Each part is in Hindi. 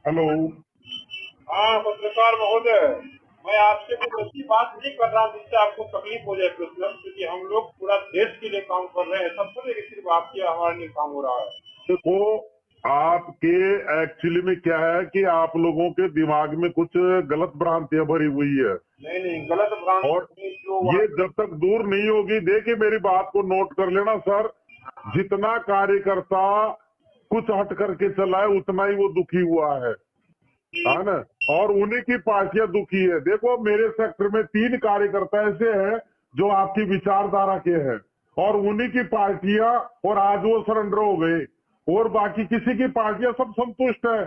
हेलो। हाँ पत्रकार महोदय, मैं आपसे कुछ ऐसी बात नहीं कर रहा हूँ जिससे आपको तकलीफ हो जाए पर्सनल, क्योंकि हम लोग पूरा देश के लिए काम कर रहे हैं। सबको लेकर सिर्फ आपके हमारे लिए काम हो रहा है। देखो, आपके एक्चुअली में क्या है कि आप लोगों के दिमाग में कुछ गलत भ्रांतियां भरी हुई है। नहीं नहीं, गलत भ्रांति और नहीं, जो ये जब तक दूर नहीं होगी, देखिए मेरी बात को नोट कर लेना सर। जितना कार्यकर्ता कुछ हट करके चला है उतना ही वो दुखी हुआ है ना। और उन्हीं की पार्टियां दुखी है। देखो, मेरे सेक्टर में 3 कार्यकर्ता ऐसे हैं जो आपकी विचारधारा के हैं, और उन्हीं की पार्टियां, और आज वो सरेंडर हो गए, और बाकी किसी की पार्टियां सब संतुष्ट है।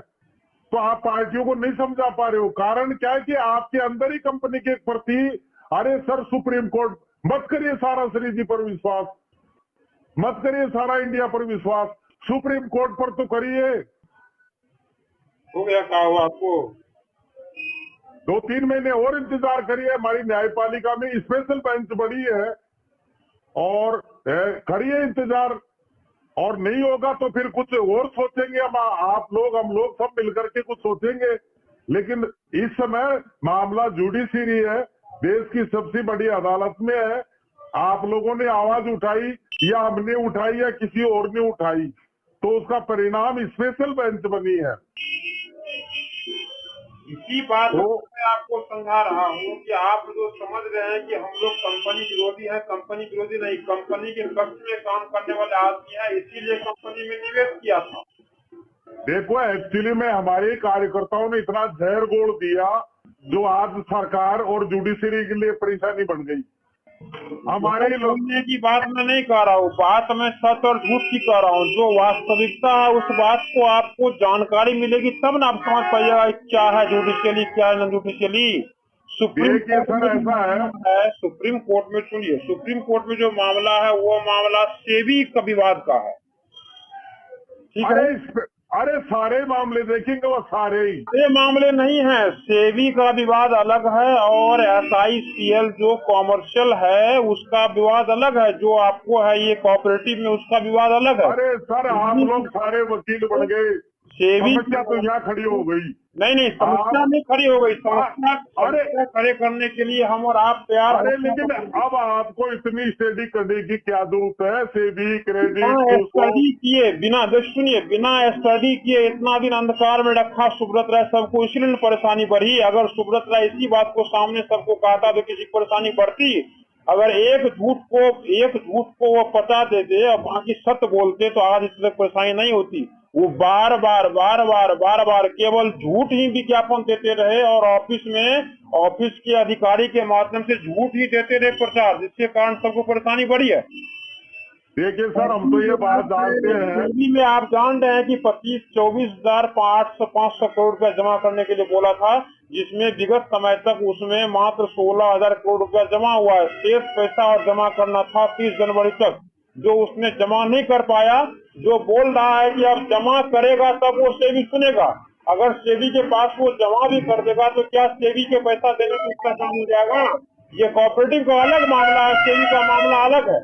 तो आप पार्टियों को नहीं समझा पा रहे हो। कारण क्या है कि आपके अंदर ही कंपनी के प्रति, अरे सर, सुप्रीम कोर्ट मत करिए सारा श्रीजी पर विश्वास, मत करिए सारा इंडिया पर विश्वास, सुप्रीम कोर्ट पर तो करिए। हो गया, कहा हुआ आपको। 2-3 महीने और इंतजार करिए। हमारी न्यायपालिका में स्पेशल बेंच बड़ी है, और करिए इंतजार। और नहीं होगा तो फिर कुछ और सोचेंगे हम, आप लोग, हम लोग सब मिलकर के कुछ सोचेंगे। लेकिन इस समय मामला जुडिशरी है, देश की सबसे बड़ी अदालत में है। आप लोगों ने आवाज उठाई, या हमने उठाई, या किसी और ने उठाई, तो उसका परिणाम स्पेशल बेंच बनी है। इसी बात तो को मैं आपको समझा रहा हूँ कि आप जो समझ रहे हैं कि हम लोग कंपनी विरोधी हैं, कंपनी विरोधी नहीं, कंपनी के पक्ष में काम करने वाले आदमी हैं, इसीलिए कंपनी में निवेश किया था। देखो, एक्चुअली में हमारे कार्यकर्ताओं ने इतना जहर घोल दिया, जो आज सरकार और जुडिशरी के लिए परेशानी बन गई। हमारे ही लोग। बोलने की बात मैं नहीं कह रहा हूँ, बात मैं सच और झूठ की कह रहा हूँ। जो वास्तविकता है उस बात को आपको जानकारी मिलेगी तब ना आप समझ पाइएगा कि क्या है जुडिशियली, क्या है नॉन जुडिशियली। सुप्रीम देखिए कोर्ट सर, में जो ऐसा है। मामला है, सुप्रीम कोर्ट में सुनिए, सुप्रीम कोर्ट में जो मामला है वो मामला सेबी का विवाद का है, ठीक है। अरे अरे सारे मामले देखेंगे वो सारे ही। ये मामले नहीं है, सेबी का विवाद अलग है और SICL जो कॉमर्शियल है उसका विवाद अलग है, जो आपको है ये कोऑपरेटिव में उसका विवाद अलग है। अरे सर, आप लोग सारे वकील बन गए, सेबी समस्या तो यहाँ खड़ी हो गई। नहीं नहीं, समस्या आप नहीं खड़ी हो गई। आ, समस्या अरे समस्या खड़े करने के लिए हम और आप तैयार अरे होते हैं लेकिन तो अब आपको इतनी स्टडी करने की क्या जरूरत है? सेबी, क्रेडिट, बिना कूसो। स्टडी किए, बिना देख सुनिए, बिना स्टडी किए इतना दिन अंधकार में रखा सुब्रत राय सबको, इसलिए परेशानी बढ़ी। अगर सुब्रत राय इसी बात को सामने सबको कहता तो किसी परेशानी बढ़ती। अगर एक झूठ को वो पचा देते और बाकी सत्य बोलते तो आज इस तक परेशानी नहीं होती। वो बार बार केवल झूठ ही विज्ञापन देते रहे और ऑफिस के अधिकारी के माध्यम से झूठ ही देते रहे प्रचार, जिसके कारण सबको परेशानी बढ़ी है। देखिए सर, हम तो ये बात जानते हैं। सेबी में आप जान रहे हैं कि 24,800-500 करोड़ रुपया जमा करने के लिए बोला था, जिसमें विगत समय तक उसमें मात्र 16,000 करोड़ रुपया जमा हुआ है। शेष पैसा और जमा करना था 30 जनवरी तक, जो उसने जमा नहीं कर पाया। जो बोल रहा है कि अब जमा करेगा तब वो सेबी सुनेगा। अगर सेबी के पास वो जमा भी कर देगा तो क्या सेबी के पैसा देने में उसका काम हो जाएगा? ये कोऑपरेटिव का अलग मामला है, सेबी का मामला अलग है।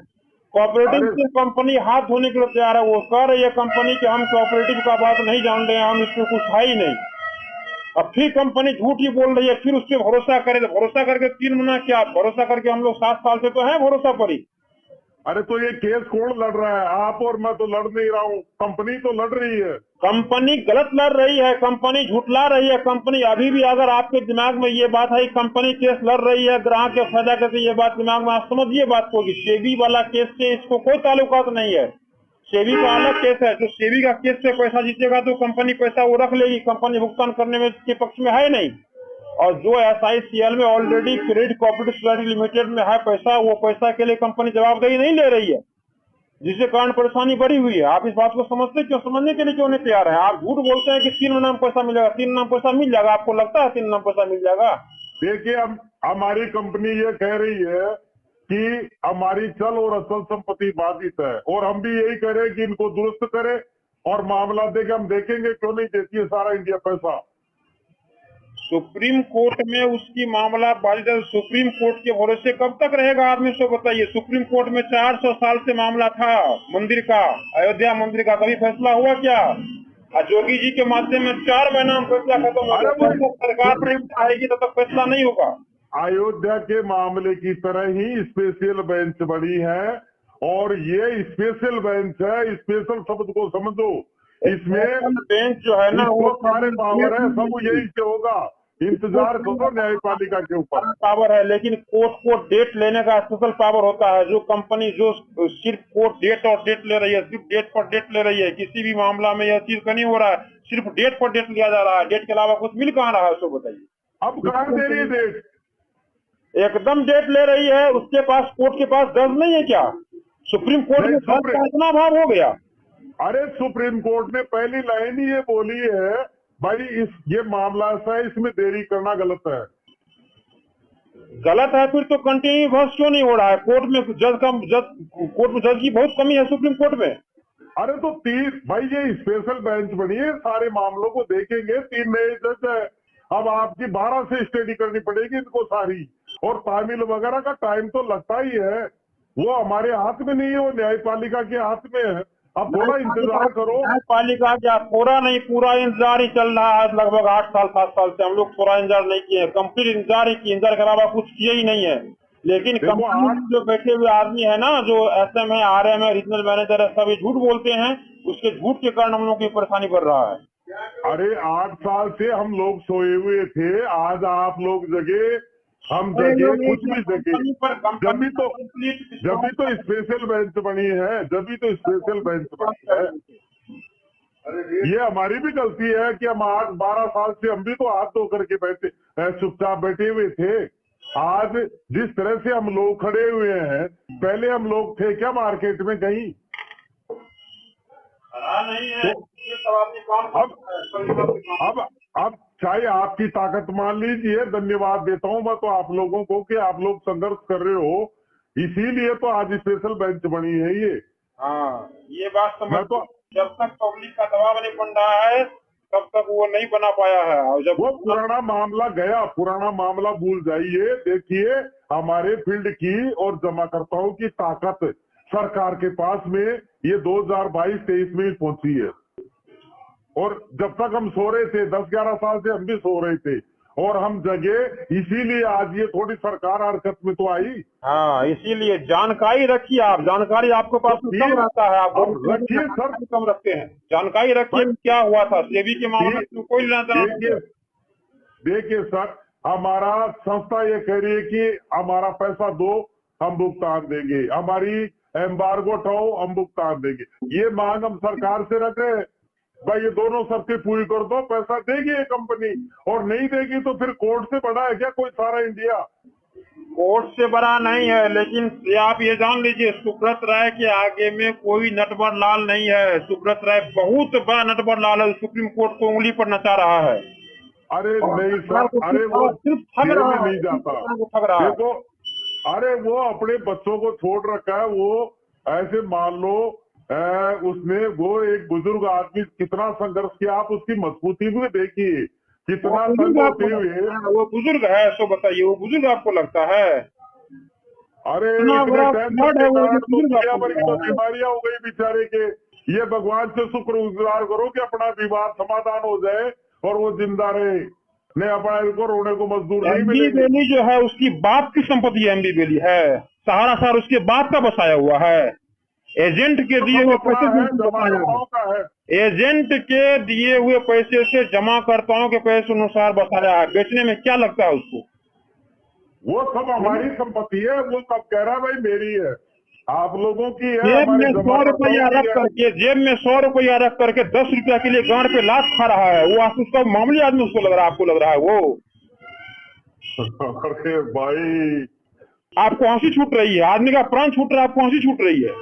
कोऑपरेटिव अरे की कंपनी हाथ धोने के लिए तैयार है। वो कह रही है कंपनी कि हम कोऑपरेटिव का बात नहीं जान रहे हैं, हम इसमें कुछ है ही नहीं। अब फिर कंपनी झूठ ही बोल रही है, फिर उस पर भरोसा करे तो भरोसा करके 3 महीना क्या, भरोसा करके हम लोग 7 साल से तो है भरोसा पर ही। अरे तो ये केस कौन लड़ रहा है? आप और मैं तो लड़ नहीं रहा हूँ, कंपनी तो लड़ रही है। कंपनी गलत लड़ रही है, कंपनी झूठला रही है। कंपनी अभी भी, अगर आपके दिमाग में ये बात है कंपनी केस लड़ रही है ग्राहक के फायदा करके, ये बात दिमाग में, आप समझिए बात को कि सेबी वाला केस से इसको कोई ताल्लुकात नहीं है। सेबी का अलग केस है। जो सेबी का केस से पैसा जीतेगा तो कंपनी पैसा वो रख लेगी, कंपनी भुगतान करने में के पक्ष में है नहीं। और जो SICL में already credit cooperative society limited में है पैसा, वो पैसा के लिए कंपनी जवाबदेही नहीं ले रही है, जिसके कारण परेशानी बढ़ी हुई है। आप इस बात को समझते क्यों, समझने के लिए क्यों नहीं तैयार है? आप झूठ बोलते हैं कि 3 महीना में पैसा मिलेगा, 3 महीना में पैसा मिल जाएगा। आपको लगता है 3 महीना में पैसा मिल जाएगा? देखिए, हम हमारी कंपनी ये कह रही है कि हमारी चल और अचल संपत्ति बाधित है, और हम भी यही कह रहे हैं कि इनको दुरुस्त करें और मामला देके हम देखेंगे क्यों नहीं देती है सारा इंडिया पैसा। सुप्रीम कोर्ट में उसकी मामला बाधित है। सुप्रीम कोर्ट के भरोसे कब तक रहेगा आदमी, सो बताइए। सुप्रीम कोर्ट में 400 साल से मामला था मंदिर का, अयोध्या मंदिर का, कभी फैसला हुआ क्या? जोगी जी के माध्यम में 4 महीना में फैसला खत्म हो अरे गया। वो जब तक सरकार सुप्रीम आएगी तब तक फैसला नहीं होगा। अयोध्या के मामले की तरह ही स्पेशल बेंच बनी है, और ये स्पेशल बेंच है, स्पेशल शब्द को समझो। इसमें बेंच जो है ना इसको वो सारे पावर है, सब यही से होगा। इंतजार करो न्यायपालिका के ऊपर। पावर है, लेकिन कोर्ट को डेट लेने का स्पेशल पावर होता है। जो कंपनी जो सिर्फ कोर्ट डेट और डेट ले रही है, सिर्फ डेट पर डेट ले रही है, किसी भी मामला में यह चीज नहीं हो रहा है, सिर्फ डेट पर डेट लिया जा रहा है। डेट के अलावा कुछ मिल कहाँ रहा है, उसको बताइए। अब कहाँ दे रही है डेट? एकदम डेट ले रही है। उसके पास, कोर्ट के पास दर्ज नहीं है क्या? सुप्रीम कोर्ट में दर्ज का इतना भाव हो गया। अरे सुप्रीम कोर्ट ने पहली लाइन ही ये बोली है, भाई ये मामला ऐसा है, इसमें देरी करना गलत है। गलत है फिर तो कंटिन्यू बहस क्यों नहीं हो रहा है? कोर्ट में कोर्ट में जज की बहुत कमी है सुप्रीम कोर्ट में। अरे तो भाई ये स्पेशल बेंच बनी है, सारे मामलों को देखेंगे, 3 नए जज है। अब आपकी 12 से स्टडी करनी पड़ेगी इनको सारी, और तामील वगैरह का टाइम तो लगता ही है। वो हमारे हाथ में नहीं है, वो न्यायपालिका के हाथ में है। अब थोड़ा इंतजार करो। न्यायपालिका क्या, थोड़ा नहीं पूरा इंतजार ही चल रहा है लगभग 8 साल 7 साल से। हम लोग थोड़ा इंतजार नहीं किए, कंप्लीट इंतजार ही किए, इंतजार के अलावा कुछ किए ही नहीं है। लेकिन कंपनी जो बैठे हुए आदमी है ना, जो SM है, RM है, रीजनल मैनेजर है, सब ये झूठ बोलते हैं। उसके झूठ के कारण हम लोग की परेशानी बढ़ रहा है। अरे 8 साल से हम लोग सोए हुए थे, आज आप लोग जगे, हम जगे, कुछ भी जगे। जब भी तो स्पेशल बेंच बनी है, जब भी तो स्पेशल बेंच बनी है। ये हमारी भी गलती है कि हम आज 12 साल से हम भी तो हाथ धो करके बैठे, चुपचाप बैठे हुए थे। आज जिस तरह से हम लोग खड़े हुए हैं, पहले हम लोग थे क्या मार्केट में कहीं? नहीं है। अब चाहे आपकी ताकत मान लीजिए, धन्यवाद देता हूं मैं तो आप लोगों को कि आप लोग संघर्ष कर रहे हो, इसीलिए तो आज स्पेशल बेंच बनी है ये। हाँ, ये बात मैं तो जब तक पब्लिक का दबाव नहीं बन रहा है तब तक वो नहीं बना पाया है। और जब वो पुराना मामला गया, पुराना मामला भूल जाइए। देखिए हमारे फील्ड की और जमाकर्ताओं की ताकत सरकार के पास में ये 2022-23 में पहुंची है। और जब तक हम सो रहे थे, 10-11 साल से हम भी सो रहे थे, और हम जगे, इसीलिए आज ये थोड़ी सरकार हरकत में तो आई। हाँ, इसीलिए जानकारी रखिए आप। जानकारी आपके पास कम रहता है, आप रखिए सर, कम रखते हैं। जानकारी रखिए क्या हुआ था सेबी के मामले में, कोई लेना। देखिए सर, हमारा संस्था ये कह रही है कि हमारा पैसा दो, हम भुगतान देंगे, हमारी एम्बार्गो हटाओ, हम भुगतान देंगे। ये मांग हम सरकार से रख रहे हैं, भाई ये दोनों शर्तें पूरी कर दो, पैसा देगी ये कंपनी। और नहीं देगी तो फिर कोर्ट से बड़ा है क्या कोई सारा इंडिया? कोर्ट से बड़ा नहीं है, लेकिन आप ये जान लीजिए, सुब्रत राय के आगे में कोई नटवर लाल नहीं है। सुब्रत राय बहुत बड़ा नटवर लाल है, सुप्रीम कोर्ट को उंगली पर नचा रहा है। अरे नहीं सर, अरे वो जेल में नहीं जाता। देखो, अरे वो अपने बच्चों को छोड़ रखा है। वो ऐसे मान लो उसने, वो एक बुजुर्ग आदमी कितना संघर्ष किया, आप उसकी मजबूती भी देखिए, कितना संघर्ष हुए। वो बुजुर्ग है, तो बताइए वो बुजुर्ग आपको लगता है? अरे इतने टेंशन के कारण तो दुनिया भर की तो बीमारियां हो गई बेचारे के। ये भगवान से शुक्रगुजार करो कि अपना विवाद समाधान हो जाए और वो जिंदा रहे, नहीं अपना इनको रोने को मजदूर नहीं मिलेंगे। बेली जो है उसकी बाप की संपत्ति एमबी बेली है, सहारा शहर उसके बाप का बसाया हुआ है। एजेंट के दिए हुए पैसे से, एजेंट के दिए हुए पैसे से जमाकर्ताओं के पैसे अनुसार बसाया है। बेचने में क्या लगता है उसको? वो सब हमारी संपत्ति है। वो सब कह रहा है भाई मेरी है, आप लोगों की है। जेब में 100 रुपया रख करके, जेब में 100 रुपया रख करके 10 रुपया के लिए गांड पे लात खा रहा है। वो उसका मामूली आदमी उसको लग रहा है, आपको लग रहा है वो? अरे भाई, आपको हंसी छूट रही है, आदमी का प्राण छूट रहा है, आपको हंसी छूट रही है।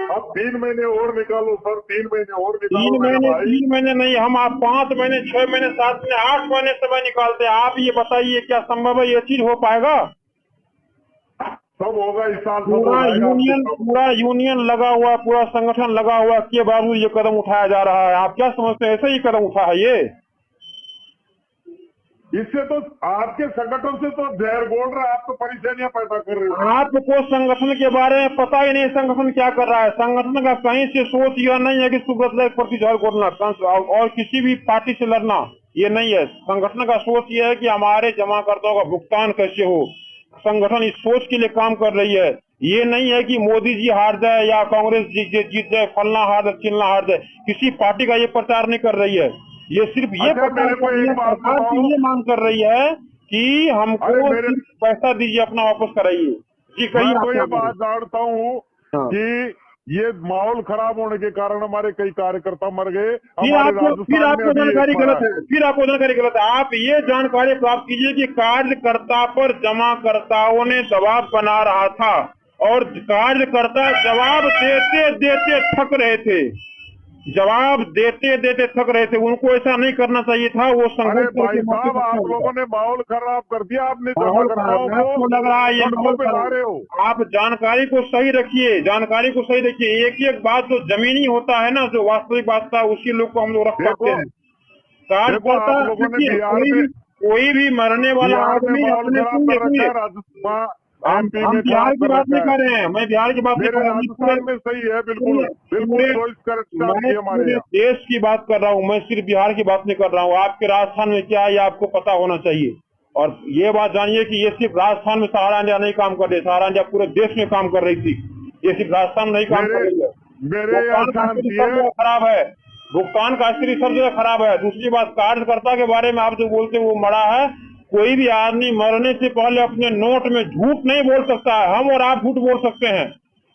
अब 3 महीने और निकालो सर, 3 महीने और निकालो। 3 महीने नहीं, हम आप 5 महीने, 6 महीने, 7 महीने, 8 महीने समय निकालते हैं। आप ये बताइए क्या संभव है, ये चीज हो पाएगा? सब होगा इस साल। पूरा यूनियन लगा हुआ, पूरा संगठन लगा हुआ के बावजूद ये कदम उठाया जा रहा है। आप क्या समझते हैं, ऐसे ही कदम उठा है ये? इससे तो आपके संगठन से तो जहर बोल रहा है, आप तो परेशानियां पैदा कर रहे हो। आपको संगठन के बारे में पता ही नहीं, संगठन क्या कर रहा है। संगठन का कहीं से सोच यह नहीं है कि सुब्रत लाल के प्रति जहर घोलना और किसी भी पार्टी से लड़ना, ये नहीं है। संगठन का सोच यह है कि हमारे जमाकर्ताओं का भुगतान कैसे हो। संगठन इस सोच के लिए काम कर रही है। ये नहीं है कि मोदी जी हार जाए या कांग्रेस जीत जाए, फलना हार जाए, चिलना हार जाए। किसी पार्टी का ये प्रचार नहीं कर रही है। ये सिर्फ ये अच्छा, प्रचार मेरे को कर रही है, एक बात सरकार की बताओ। ये मांग कर रही है कि अरे हमको मेरे सिर्फ पैसा दीजिए, अपना वापस कराइए। जी कहिए, मैं आप तो क्या ये कह रहे बात जानता हूँ हैं? कि ये माहौल खराब होने के कारण हमारे कई कार्यकर्ता मर गए। फिर हमारे आपको राजस्थान में अभी एक जानकारी मरा गलत है, फिर आपको जानकारी गलत है। आप ये जानकारी प्राप्त कीजिए कि कार्यकर्ता पर जमाकर्ताओं ने दबाव बना रहा था और कार्यकर्ता जवाब देते देते थक रहे थे, जवाब देते देते थक रहे थे। उनको ऐसा नहीं करना चाहिए था, वो अरे संघर्ष भाई करके मौके साहब, पर आप क्या होगा। लोगों ने माहौल खराब कर दिया। आपने माहौल खराब जमाकर्ताओं है, को आपको लग रहा है ये सड़कों माहौल पे ला खराब। रहे हो। आप जानकारी को सही रखिए, जानकारी को सही रखिए। एक एक बात जो जमीनी होता है ना, जो वास्तविक बात था, उसी लोग को हम लोग रख सकते देखो हैं। देखो, कार्यकर्ता आप लोगों ने देखिए, कोई भी मरने वाला बिहार में आदमी माहौल अपने खराब सुनिए कर रखा सुनिए, है, राजस्थान हम एमपी हम में बिहार खराब की कर बात नहीं रखा है। कर रहे हैं, मैं बिहार की बात नहीं मेरे कर रहा हूँ। राजस्थान में सही है, बिल्कुल बिल्कुल पूरे चॉइस करेक्ट मैं चालती है हमारे पूरे यहाँ। देश की बात कर रहा हूँ, मैं सिर्फ बिहार की बात नहीं कर रहा हूँ। आपके राजस्थान में क्या है ये आपको पता होना चाहिए। और ये बात जानिए कि ये सिर्फ राजस्थान में सहारा इंडिया नहीं काम कर रही, सहारा इंडिया पूरे देश में काम कर रही थी, ये सिर्फ राजस्थान में नहीं काम मेरे कर रही है। मेरे यहाँ भुगतान का स्थिति शांति सब है। जगह खराब है, भुगतान का स्थिति सब जगह खराब है। दूसरी बात, कार्यकर्ता के बारे में आप जो बोलते वो मरा है। कोई भी आदमी मरने से पहले अपने नोट में झूठ नहीं बोल सकता है। हम और आप झूठ बोल सकते हैं,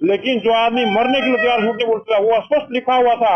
लेकिन जो आदमी मरने के लिए तैयार झूठ नहीं बोलता, वो स्पष्ट लिखा हुआ था,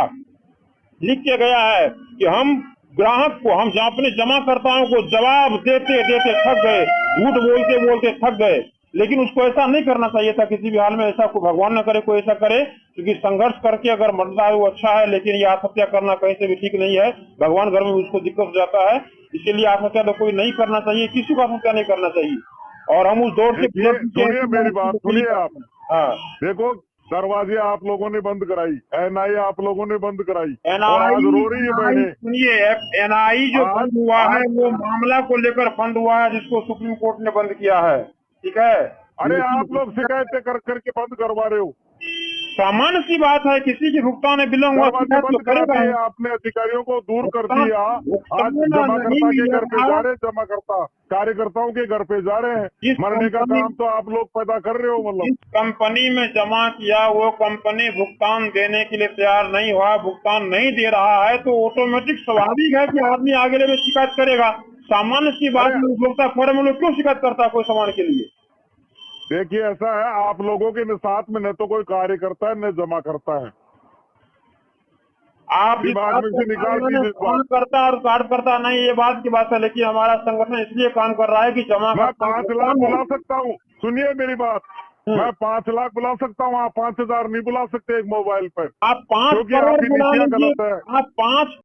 लिख के गया है कि हम ग्राहक को, हम अपने जमाकर्ताओं को जवाब देते देते थक गए, झूठ बोलते बोलते थक गए। लेकिन उसको ऐसा नहीं करना चाहिए था किसी भी हाल में। ऐसा को भगवान न करे कोई ऐसा करे, क्योंकि संघर्ष करके अगर मरता है वो अच्छा है, लेकिन ये आत्महत्या करना कहीं से भी ठीक नहीं है। भगवान घर में उसको दिक्कत हो जाता है, इसीलिए आत्महत्या तो कोई नहीं करना चाहिए, किसी को आत्महत्या नहीं करना चाहिए। और हम उस दौर से देखिए, सुनिए मेरी बात, सुनिए आप। हाँ, देखो, दरवाजे आप लोगों ने बंद कराई, एनआई आप लोगों ने बंद कराई, और एनआई आज रो रही है एनआई बहने। सुनिए, एनआई जो आज बंद हुआ है आज वो मामला को लेकर बंद हुआ है, जिसको सुप्रीम कोर्ट ने बंद किया है, ठीक है। अरे आप लोग लेकिन शिकायतें कर करके बंद करवा रहे हो। सामान्य सी बात है, किसी की भुगतान में विलम्ब हुआ दरवाजे शिकायत तो बंद करा करेगा दिए ही। आपने, अधिकारियों को दूर कर भुगतान दिया। आज भुगतान नहीं जमाकर्ता के घर पे मिलेगा। जा रहे हैं, जमाकर्ता कार्यकर्ताओं के घर पे जा रहे हैं। जिस मरने का कंपनी काम तो आप लोग पैदा कर रहे हो। मतलब जिस कंपनी में जमा किया वो कंपनी भुगतान देने के लिए तैयार नहीं हुआ, भुगतान नहीं दे रहा है, तो ऑटोमेटिक स्वाभाविक है कि आदमी आगे में शिकायत करेगा। सामान्य सी बात अरे है, उपभोक्ता फोरम में लोग क्यों शिकायत करता है कोई सामान के लिए। देखिए, ऐसा है, आप लोगों के साथ में न तो कोई कार्यकर्ता है न जमा करता है। आप जिस दिमाग बात में को से निकाल मैंने दीजिए इस फोन बात। करता और कार्ड करता नहीं, ये बात की बात है, लेकिन हमारा संगठन इसलिए काम कर रहा है कि जमा मैं करता 5 लाख भुगतान बुला हो। सकता हूँ, सुनिए मेरी बात। मैं 5 लाख बुला सकता हूँ, आप 5,000 नहीं बुला सकते एक मोबाइल पर, आप 5 क्योंकि करोड़ आपकी बुला नीतियां लीजिए, गलत है। आप 5